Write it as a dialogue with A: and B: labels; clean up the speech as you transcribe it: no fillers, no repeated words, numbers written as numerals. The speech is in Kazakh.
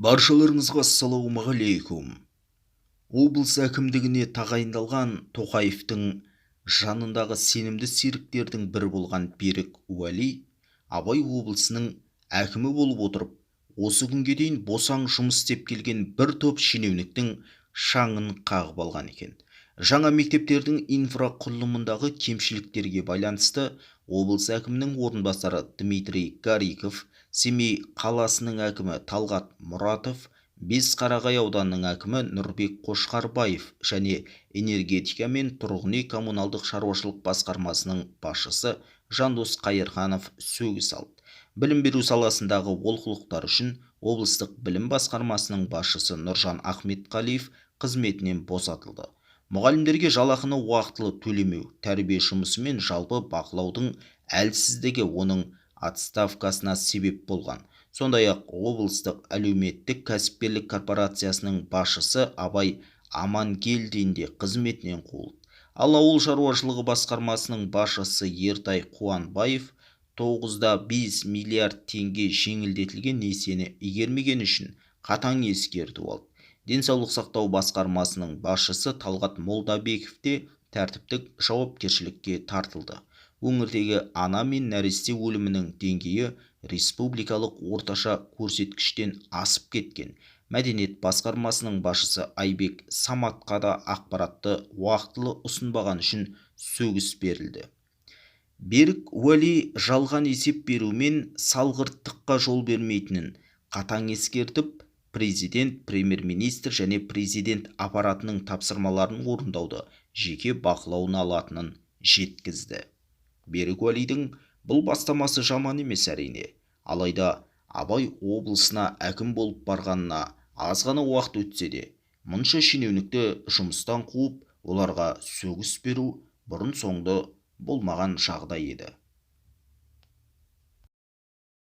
A: Баршаларыңызға ассалаумағалейкум. Облыс әкімдігіне тағайындалған Тоқаевтың жанындағы сенімді серіктердің бірі болған Берік Уәли, Абай облысының әкімі болып отырып, осы күнге дейін босаң жұмыс істеп келген бір топ шенеуніктің шаңын қағып алған екен. Жаңа мектептердің инфрақұрылымындағы кемшіліктерге байланысты облыс әкімінің орынбасары Дмитрий Гариков, Семей қаласының әкімі Талғат Мұратов, Бесқарағай ауданының әкімі Нұрбек Қошқарбаев және энергетика мен тұрғын үй коммуналдық шаруашылық басқармасының басшысы Жандос Қайырханов сөгіс алды. Білім беру саласындағы олқылықтар үшін облыстық білім басқармасының басшысы Нұржан Ахметқалиев қызметінен босатылды. Мұғалімдерге жалақыны уақытылы төлемеу, тәрбие жұмысы мен жалпы бақылаудың әлсіздігі оның отставкасына себеп болған. Сондай-ақ облыстық әлеуметтік кәсіпкерлік корпорациясының басшысы Абай Амангелдин де қызметінен қуылды. Ал ауыл шаруашылығы басқармасының басшысы Ертай Қуанбаев 9,5 миллиард теңге жеңілдетілген несиені игермегені үшін қатаң ескерту алды. Денсаулық сақтау басқармасының басшысы Талғат Молдабеков те тәртіптік жауапкершілікке тартылды. Өңірдегі ана мен нәресте өлімінің деңгейі республикалық орташа көрсеткіштен асып кеткен. Мәдениет басқармасының басшысы Айбек Саматқа да ақпаратты уақытылы ұсынбаған үшін сөгіс берілді. Берік Уәли жалған есеп берумен салғырттыққа жол бермейтінін қатаң ескертіп, президент, премьер-министр және президент аппаратының тапсырмаларын орындауды жеке бақылауына алатынын жеткізді. Берік Уәлидің бұл бастамасы жаман емес әрине. Алайда Абай облысына әкім болып барғанына аз ғана уақыт өтсе де, мұнша шенеунікті жұмыстан қуып, оларға сөгіс беру бұрын соңды болмаған жағдай еді.